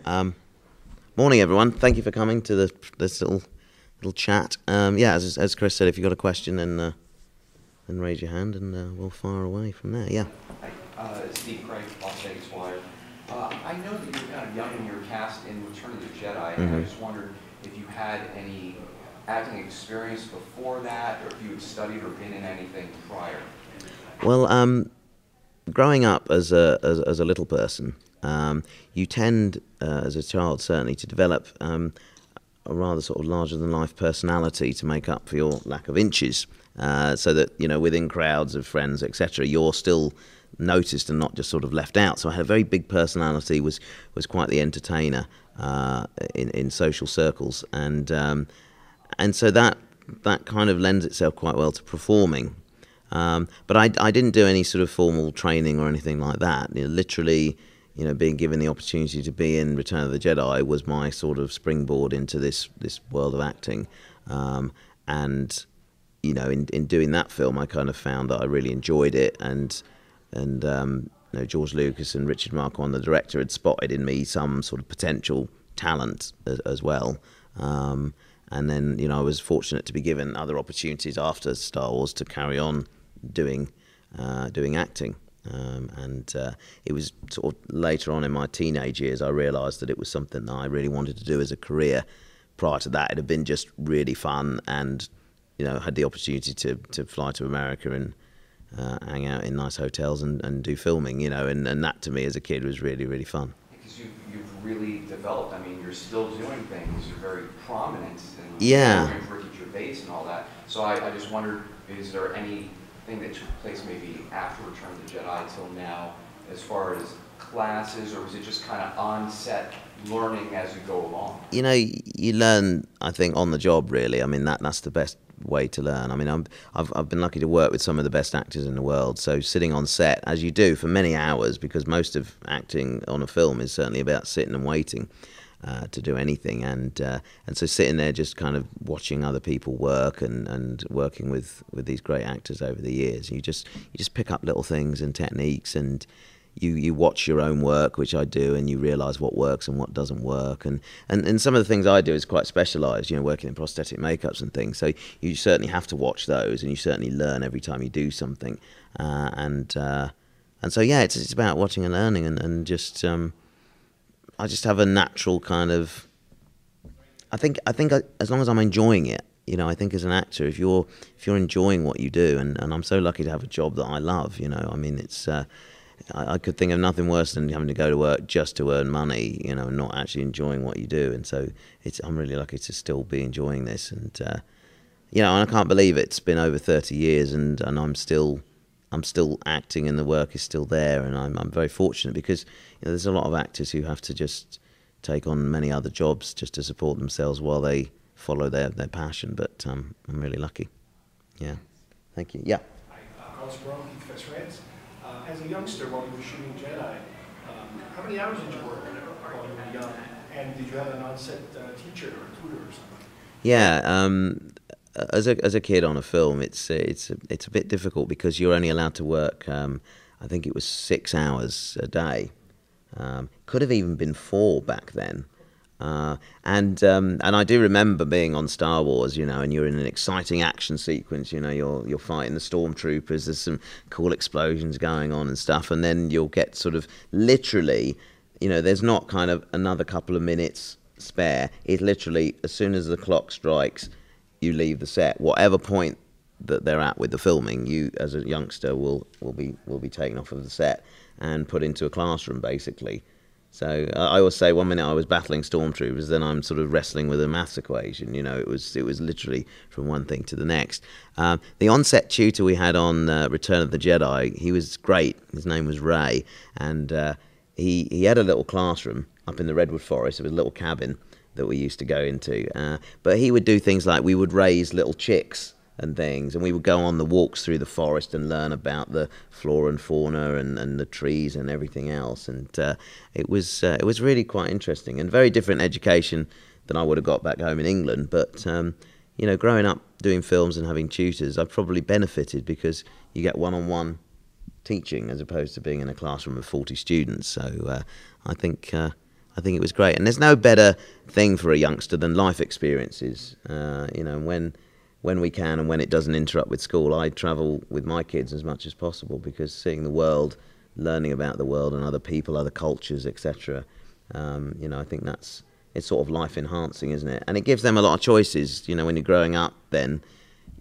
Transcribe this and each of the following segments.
Um, Morning, everyone. Thank you for coming to this little chat. Yeah, as Chris said, if you've got a question, then raise your hand, and we'll fire away from there. Yeah. Hi, Steve Craig, Las Vegas Wire. I know that you're kind of young in your cast in Return of the Jedi, and I just wondered if you had any acting experience before that, or if you had studied or been in anything prior. Well, growing up as a little person, you tend, as a child certainly, to develop a rather sort of larger than life personality to make up for your lack of inches. So that, within crowds of friends, etc., you're still noticed and not just sort of left out. So I had a very big personality, was quite the entertainer in social circles, and so that kind of lends itself quite well to performing. But I didn't do any sort of formal training or anything like that. Literally, being given the opportunity to be in Return of the Jedi was my sort of springboard into this world of acting. And in doing that film, I kind of found that I really enjoyed it, and George Lucas and Richard Marquand, the director, had spotted in me some sort of potential talent as well. And then, I was fortunate to be given other opportunities after Star Wars to carry on doing acting. And it was sort of later on in my teenage years I realised that it was something that I really wanted to do as a career. Prior to that, it had been just really fun, and had the opportunity to fly to America and hang out in nice hotels and do filming, and that to me as a kid was really, really fun. Because you've really developed. I mean, you're still doing things. You're very prominent. And Yeah. Ricky Gervais and all that. So I just wondered, is there anything that took place maybe after Return of the Jedi till now, as far as classes, or was it just kind of on-set learning as you go along? You learn, I think, on the job, really. I mean, that's the best way to learn. I mean, I've been lucky to work with some of the best actors in the world. So sitting on set, as you do for many hours, because most of acting on a film is certainly about sitting and waiting to do anything, and so sitting there just kind of watching other people work and working with these great actors over the years, you just pick up little things and techniques, and you watch your own work, which I do, and you realise what works and what doesn't work. And some of the things I do is quite specialised, working in prosthetic makeups and things. So you certainly have to watch those, and you certainly learn every time you do something. And so, yeah, it's about watching and learning, and just I just have a natural kind of... I think as long as I'm enjoying it, I think as an actor, if you're enjoying what you do, and I'm so lucky to have a job that I love, I mean, it's... I could think of nothing worse than having to go to work just to earn money, and not actually enjoying what you do. And so I'm really lucky to still be enjoying this. And, and I can't believe it's been over 30 years and I'm still acting, and the work is still there. And I'm very fortunate because there's a lot of actors who have to just take on many other jobs just to support themselves while they follow their passion. But I'm really lucky. Yeah. Thank you. Yeah. As a youngster, while you were shooting Jedi, how many hours did you work while you were young? And did you have an on-set teacher or tutor or something? Yeah, as a kid on a film, it's a bit difficult because you're only allowed to work. I think it was 6 hours a day. Could have even been 4 back then. And I do remember being on Star Wars, and you're in an exciting action sequence. You're fighting the stormtroopers. There's some cool explosions going on and stuff, and then you'll get sort of literally, there's not kind of another couple of minutes spare. It's literally as soon as the clock strikes, you leave the set. Whatever point that they're at with the filming, you as a youngster will be taken off of the set and put into a classroom, basically. So I always say 1 minute I was battling stormtroopers, then I'm sort of wrestling with a maths equation. It was literally from one thing to the next. The on-set tutor we had on Return of the Jedi, he was great. His name was Ray, and he had a little classroom up in the redwood forest. It was a little cabin that we used to go into. But he would do things like we would raise little chicks and things, and we would go on the walks through the forest and learn about the flora and fauna and the trees and everything else. And it was really quite interesting and very different education than I would have got back home in England. But growing up doing films and having tutors, I've probably benefited because you get one-on-one teaching as opposed to being in a classroom of 40 students. So I think I think it was great. And there's no better thing for a youngster than life experiences. You know, when we can and when it doesn't interrupt with school, I travel with my kids as much as possible, because seeing the world, learning about the world and other people, other cultures, etc. You know, I think it's sort of life enhancing, isn't it? And it gives them a lot of choices. You know, when you're growing up, then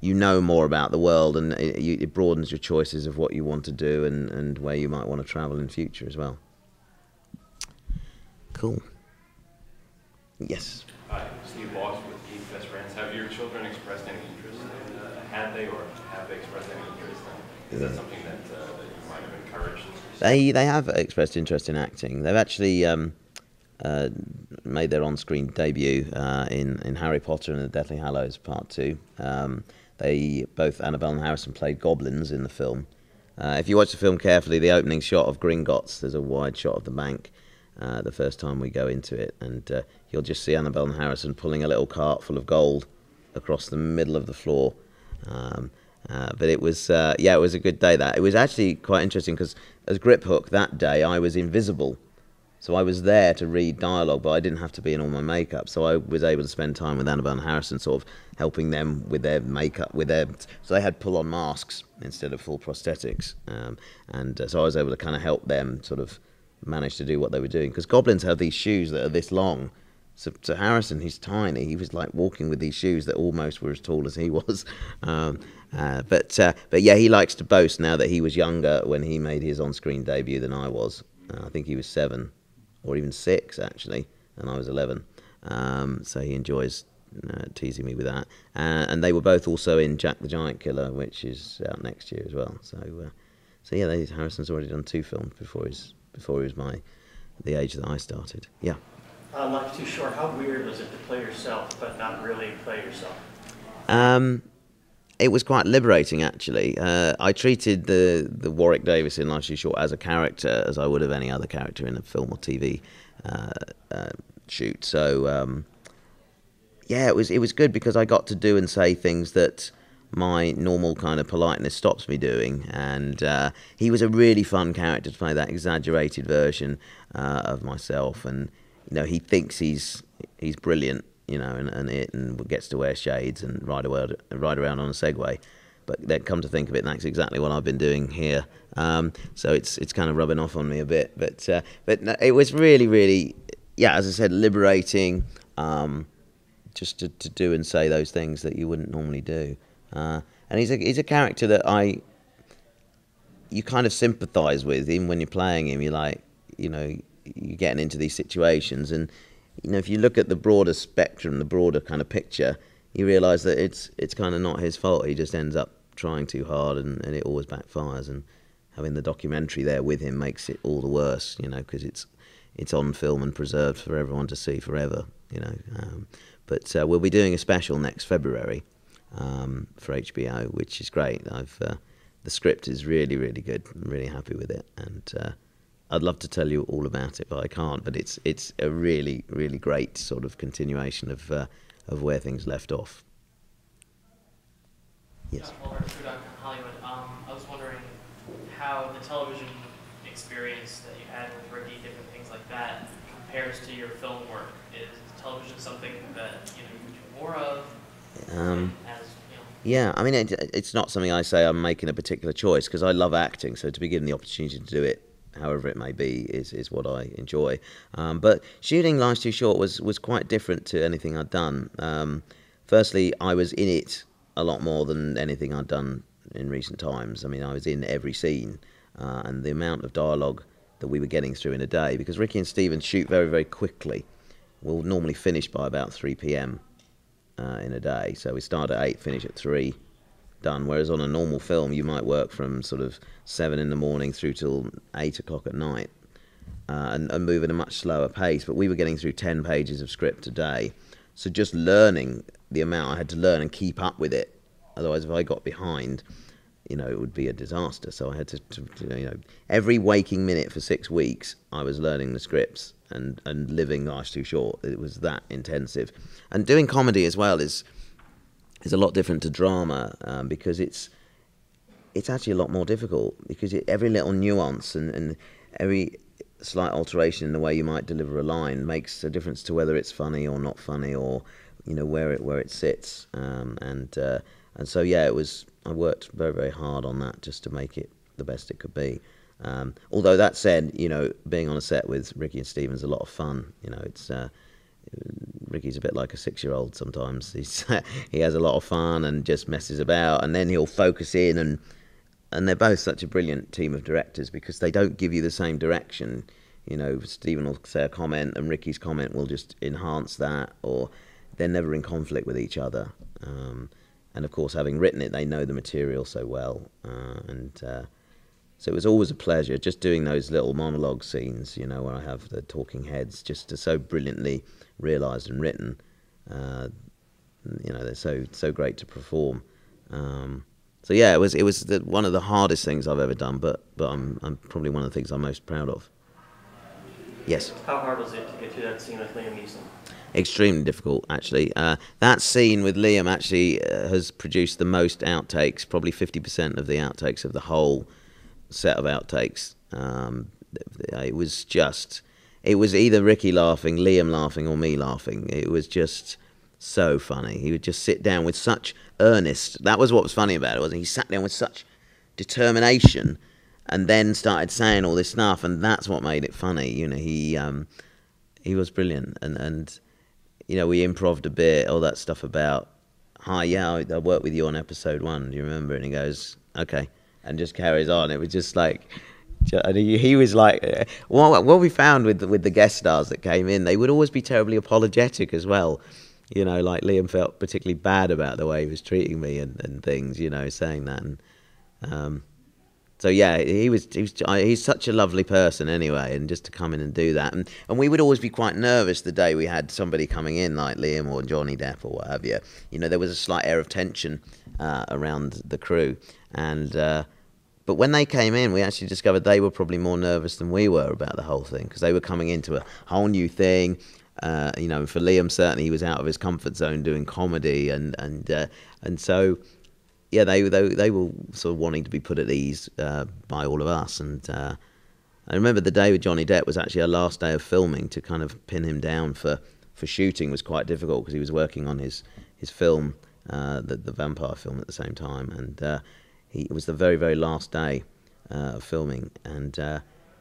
you know more about the world, and it broadens your choices of what you want to do and where you might want to travel in future as well. Cool. Yes. Hi, Steve Boss with Geek Best Friends. Have your children expressed any interest in, have they expressed any interest in, is that something that you might have encouraged? They have expressed interest in acting. They've actually made their on-screen debut in Harry Potter and the Deathly Hallows Part 2. Both Annabelle and Harrison played goblins in the film. If you watch the film carefully, the opening shot of Gringotts, there's a wide shot of the bank the first time we go into it, and you'll just see Annabelle and Harrison pulling a little cart full of gold across the middle of the floor. But it was it was a good day. It was actually quite interesting, because as Grip Hook that day I was invisible, so I was there to read dialogue, but I didn't have to be in all my makeup, so I was able to spend time with Annabelle and Harrison, sort of helping them with their makeup, so they had pull-on masks instead of full prosthetics, so I was able to kind of help them sort of manage to do what they were doing, because goblins have these shoes that are this long. So Harrison, he's tiny. He was like walking with these shoes that almost were as tall as he was. But yeah, he likes to boast now that he was younger when he made his on-screen debut than I was. I think he was 7 or even 6 actually, and I was 11. So he enjoys teasing me with that. And they were both also in Jack the Giant Killer, which is out next year as well. So yeah, Harrison's already done 2 films before he was the age that I started. Yeah. Life Too Short, how weird was it to play yourself but not really play yourself? It was quite liberating, actually. I treated the Warwick Davis in Life Too Short as a character, as I would have any other character in a film or TV shoot. So yeah, it was good, because I got to do and say things that my normal kind of politeness stops me doing, and he was a really fun character to play, that exaggerated version of myself, and you know, he thinks he's brilliant, you know, and gets to wear shades and ride around on a Segway, but then come to think of it, that's exactly what I've been doing here. So it's kind of rubbing off on me a bit, but no, it was really, really, yeah, as I said, liberating, just to do and say those things that you wouldn't normally do. And he's a character that you kind of sympathise with, even when you're playing him. You're like, you know, you're getting into these situations, and you know, if you look at the broader spectrum, the broader kind of picture, you realise that it's kind of not his fault. He just ends up trying too hard, and it always backfires. And having the documentary there with him makes it all the worse, you know, because it's on film and preserved for everyone to see forever, you know. But we'll be doing a special next February for HBO, which is great. The script is really, really good. I'm really happy with it, and I'd love to tell you all about it, but I can't. But it's a really, really great sort of continuation of where things left off. Yes. Hollywood. I was wondering how the television experience that you had with Ricky, different things like that, compares to your film work. Is television something that you do more of? Yeah, I mean, it's not something I say I'm making a particular choice, because I love acting. So to be given the opportunity to do it, however it may be, is what I enjoy. But shooting Life's Too Short was quite different to anything I'd done. Firstly, I was in it a lot more than anything I'd done in recent times. I mean, I was in every scene, and the amount of dialogue that we were getting through in a day, because Ricky and Steven shoot very, very quickly. We'll normally finish by about 3 p.m. In a day. So we start at 8, finish at 3, done. Whereas on a normal film, you might work from sort of 7 in the morning through till 8 o'clock at night, and move at a much slower pace. But we were getting through 10 pages of script a day. So just learning the amount I had to learn and keep up with it. Otherwise, if I got behind, you know, it would be a disaster. So I had to you know, every waking minute for 6 weeks, I was learning the scripts and living Life's Too Short. It was that intensive. And doing comedy as well is a lot different to drama, because it's actually a lot more difficult, because every little nuance and every slight alteration in the way you might deliver a line makes a difference to whether it's funny or not funny, or where it sits. And so yeah, I worked very, very hard on that just to make it the best it could be. Although that said, being on a set with Ricky and Stephen's a lot of fun. It's Ricky's a bit like a 6-year-old sometimes. He has a lot of fun and just messes about, and then he'll focus in, and they're both such a brilliant team of directors because they don't give you the same direction. Stephen will say a comment and Ricky's comment will just enhance that, or they're never in conflict with each other. And of course, having written it, they know the material so well, so it was always a pleasure just doing those little monologue scenes, where I have the talking heads, just so brilliantly realised and written. They're so great to perform. So yeah, it was one of the hardest things I've ever done, but I'm probably one of the things I'm most proud of. Yes. How hard was it to get through that scene with Liam Neeson? Extremely difficult, actually. That scene with Liam actually has produced the most outtakes, probably 50% of the outtakes of the whole set of outtakes. It was either Ricky laughing, Liam laughing, or me laughing. It was just so funny. He would just sit down with such earnest. That was what was funny about it, wasn't it? He sat down with such determination and then started saying all this stuff, and that's what made it funny. He was brilliant, and we improv'd a bit, all that stuff about, hi, yeah, I worked with you on episode 1, do you remember? And he goes, okay, and just carries on. It was just like, he was like, what we found with the guest stars that came in, they would always be terribly apologetic as well. Like Liam felt particularly bad about the way he was treating me and things, saying that. And so yeah, he's such a lovely person anyway, and just to come in and do that. And we would always be quite nervous the day we had somebody coming in like Liam or Johnny Depp or what have you. There was a slight air of tension around the crew. But when they came in, we actually discovered they were probably more nervous than we were about the whole thing, because they were coming into a whole new thing. For Liam, certainly he was out of his comfort zone doing comedy, and so yeah, they were sort of wanting to be put at ease by all of us. And I remember the day with Johnny Depp was actually our last day of filming. To kind of pin him down for shooting was quite difficult, because he was working on his film, the vampire film at the same time, and it was the very, very last day of filming, and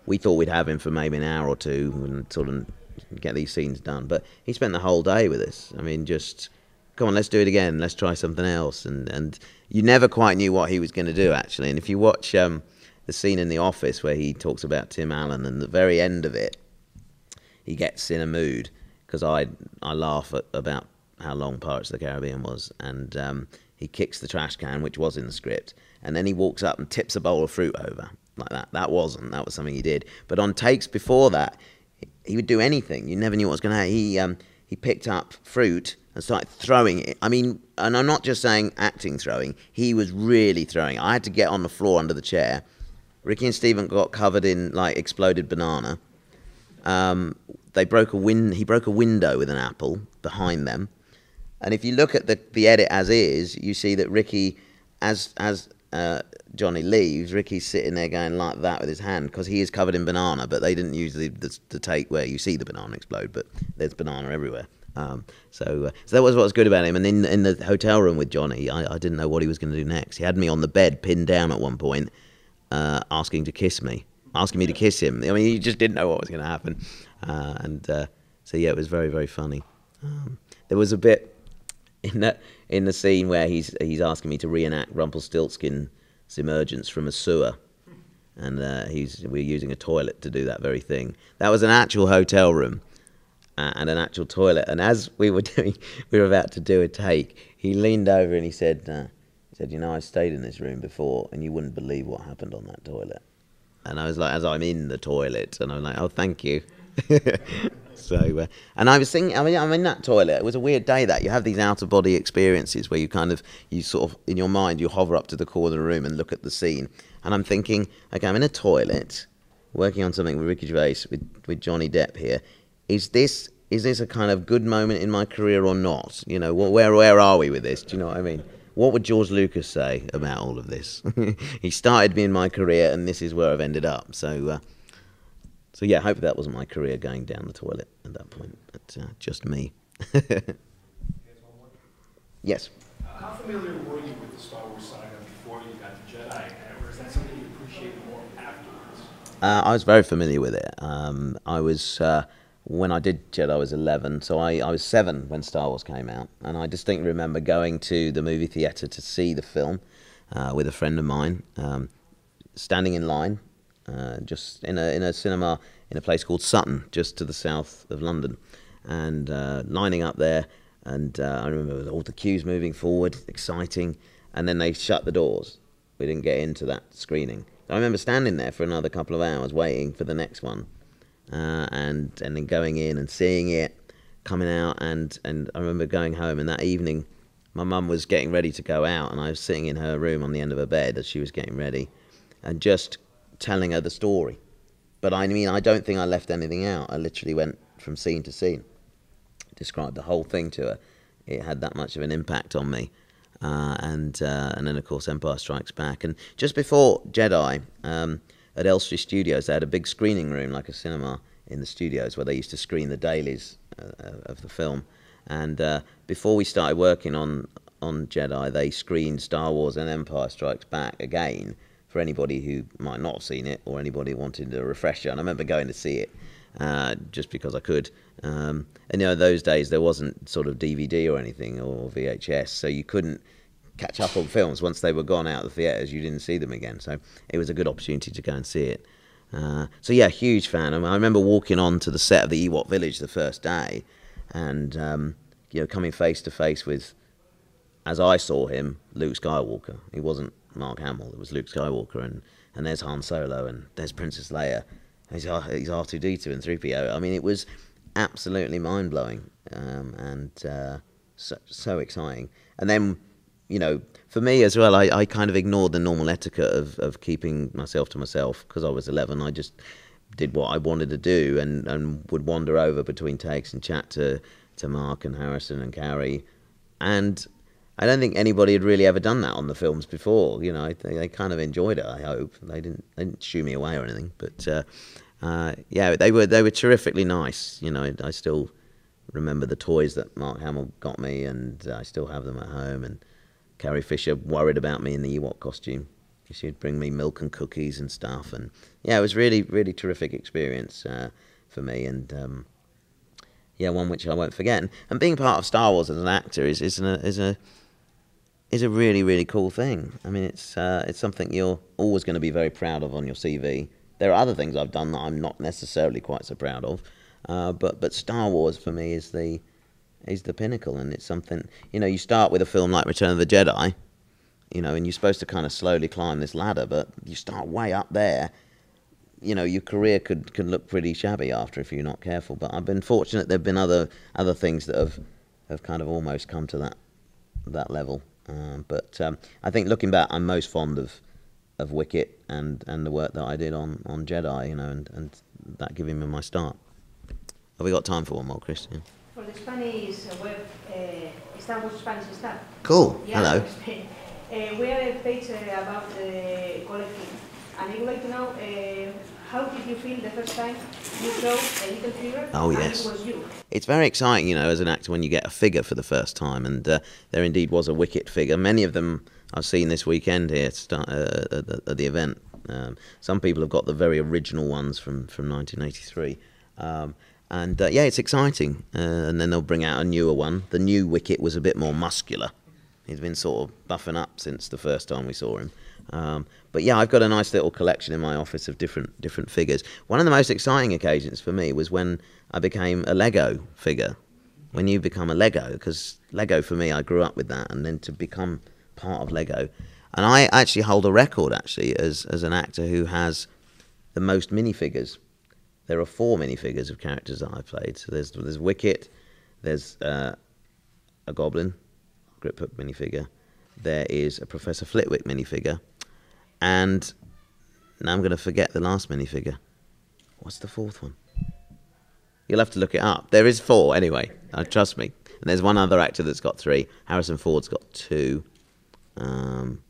we thought we'd have him for maybe an hour or two and sort of get these scenes done. But he spent the whole day with us. I mean, just, come on, let's do it again. Let's try something else. And you never quite knew what he was going to do, actually. And if you watch the scene in The Office where he talks about Tim Allen, and the very end of it, he gets in a mood, because I laugh about how long Pirates of the Caribbean was, and he kicks the trash can, which was in the script, and then he walks up and tips a bowl of fruit over, like that. That was something he did. But on takes before that, he would do anything. You never knew what was going to happen. He picked up fruit and started throwing it. I mean, and I'm not just saying acting throwing. He was really throwing it. I had to get on the floor under the chair. Ricky and Stephen got covered in like exploded banana. He broke a window with an apple behind them. And if you look at the edit as is, you see that Ricky, as Johnny leaves, Ricky's sitting there going like that with his hand, because he is covered in banana, but they didn't use the take where you see the banana explode, but there's banana everywhere. So that was what was good about him. And in the hotel room with Johnny, I didn't know what he was going to do next. He had me on the bed, pinned down at one point, asking me to kiss him. I mean, he just didn't know what was going to happen. So yeah, it was very, very funny. There was a bit in the scene where he's asking me to reenact Rumpelstiltskin's emergence from a sewer, and we're using a toilet to do that very thing. That was an actual hotel room and an actual toilet. And as we were about to do a take, he leaned over and he said, I stayed in this room before, and you wouldn't believe what happened on that toilet. And I was like, as I'm in the toilet, and I'm like, oh, thank you. So, and I was thinking, I'm in that toilet. It was a weird day that you have these out-of-body experiences where you sort of, in your mind, you hover up to the corner of the room and look at the scene. And I'm thinking, okay, I'm in a toilet, working on something with Ricky Gervais, with Johnny Depp here. Is this a kind of good moment in my career or not? Where are we with this? Do you know what I mean? What would George Lucas say about all of this? He started me in my career, and this is where I've ended up. So So yeah, hopefully that wasn't my career going down the toilet at that point, but just me. Yes. How familiar were you with the Star Wars saga before you got to Jedi, or is that something you appreciate more afterwards? I was very familiar with it. I was when I did Jedi, I was 11, so I was 7 when Star Wars came out, and I distinctly remember going to the movie theatre to see the film with a friend of mine, standing in line, just in a cinema in a place called Sutton, just to the south of London, and lining up there. And I remember all the queues moving forward, exciting, and then they shut the doors. We didn't get into that screening. I remember standing there for another couple of hours waiting for the next one, and then going in and seeing it, coming out, and I remember going home, and that evening my mum was getting ready to go out, and I was sitting in her room on the end of her bed as she was getting ready, and just telling her the story. But I mean, I don't think I left anything out. I literally went from scene to scene, described the whole thing to her. It had that much of an impact on me. And then, of course, Empire Strikes Back. And just before Jedi, at Elstree Studios, they had a big screening room, like a cinema, in the studios, where they used to screen the dailies of the film. And before we started working on Jedi, they screened Star Wars and Empire Strikes Back again for anybody who might not have seen it, or anybody who wanted a refresher. And I remember going to see it just because I could. And those days there wasn't sort of DVD or anything, or VHS, so you couldn't catch up on films. Once they were gone out of the theatres, you didn't see them again, so it was a good opportunity to go and see it. So yeah, huge fan. I remember walking on to the set of the Ewok Village the first day, and coming face to face with, as I saw him, Luke Skywalker. He wasn't Mark Hamill, it was Luke Skywalker, and there's Han Solo, and there's Princess Leia, he's R2-D2 and 3PO. I mean, it was absolutely mind-blowing, and so exciting. And then, for me as well, I kind of ignored the normal etiquette of keeping myself to myself, because I was 11. I just did what I wanted to do, and would wander over between takes and chat to Mark and Harrison and Carrie. And I don't think anybody had really ever done that on the films before. They kind of enjoyed it, I hope. They didn't shoo me away or anything, but yeah, they were terrifically nice. I still remember the toys that Mark Hamill got me, and I still have them at home. And Carrie Fisher worried about me in the Ewok costume. She'd bring me milk and cookies and stuff, and yeah, it was really, really terrific experience for me, and yeah, one which I won't forget. And being part of Star Wars as an actor is a really, really cool thing. I mean, it's something you're always going to be very proud of on your CV. There are other things I've done that I'm not necessarily quite so proud of, but Star Wars for me is the pinnacle, and it's something. You start with a film like Return of the Jedi, and you're supposed to kind of slowly climb this ladder, but you start way up there. Your career could look pretty shabby after if you're not careful. But I've been fortunate. There've been other things that have kind of almost come to that level. But I think looking back, I'm most fond of Wicket and the work that I did on Jedi, and that giving me my start. Have we got time for one more, Chris? Yeah. For the Spanish web, estamos Spanish stuff. Cool. Yeah, Hello. We have a page about collecting, and I would like to know how did you feel the first time you saw a little figure? Oh, and yes. it was you? It's very exciting, as an actor when you get a figure for the first time, and there indeed was a Wicket figure. Many of them I've seen this weekend here at the event. Some people have got the very original ones from 1983. And yeah, it's exciting. And then they'll bring out a newer one. The new Wicket was a bit more muscular. He's been sort of buffing up since the first time we saw him. But yeah, I've got a nice little collection in my office of different figures. One of the most exciting occasions for me was when I became a Lego figure. When you become a Lego, because Lego for me, I grew up with that, and then to become part of Lego. And I actually hold a record, actually, as an actor who has the most minifigures. There are 4 minifigures of characters that I've played. So there's Wicket, there's a Goblin, Grip Hook minifigure, there is a Professor Flitwick minifigure, and now I'm going to forget the last minifigure. What's the 4th one? You'll have to look it up. There is 4 anyway, trust me. And there's one other actor that's got 3. Harrison Ford's got 2.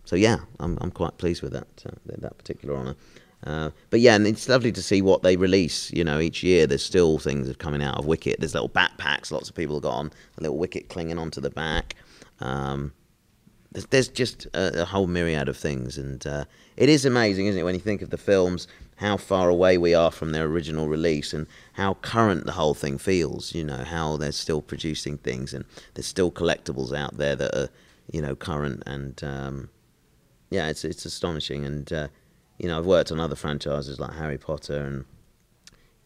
So yeah, I'm quite pleased with that particular honour. But yeah, and it's lovely to see what they release. You know, each year there's still things that are coming out of Wicket. There's little backpacks, lots of people have got on, a little Wicket clinging onto the back. There's just a whole myriad of things, and it is amazing, isn't it, when you think of the films, how far away we are from their original release, and how current the whole thing feels. You know, how they're still producing things, and there's still collectibles out there that are, you know, current, and yeah, it's astonishing. And you know, I've worked on other franchises like Harry Potter, and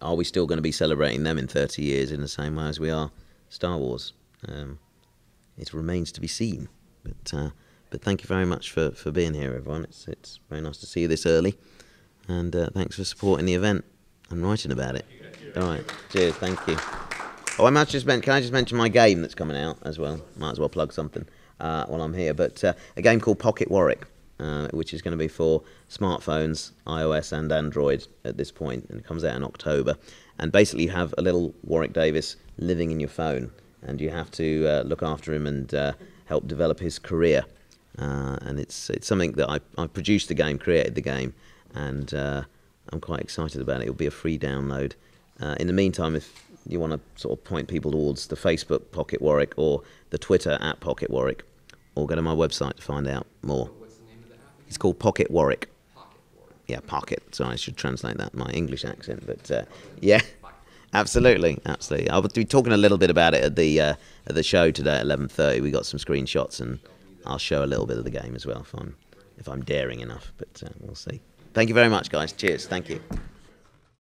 are we still going to be celebrating them in 30 years in the same way as we are Star Wars? It remains to be seen. But thank you very much for being here, everyone. It's very nice to see you this early, and thanks for supporting the event and writing about it. All right, cheers, thank you. Oh, can I just mention my game that's coming out as well? Might as well plug something while I'm here. But a game called Pocket Warwick, which is going to be for smartphones, iOS and Android at this point, and it comes out in October. And basically, you have a little Warwick Davis living in your phone, and you have to look after him and help develop his career. And it's something that I produced the game, created the game, and I'm quite excited about it. It'll be a free download. In the meantime, if you want to sort of point people towards the Facebook Pocket Warwick or the Twitter @Pocket Warwick, or go to my website to find out more. What's the name of the app? It's called Pocket Warwick. Pocket Warwick. Yeah, Pocket. Sorry, I should translate that, my English accent. But yeah, absolutely. I'll be talking a little bit about it at the show today at 11:30. We got some screenshots, and I'll show a little bit of the game as well if I'm daring enough. But we'll see. Thank you very much, guys. Cheers. Thank you.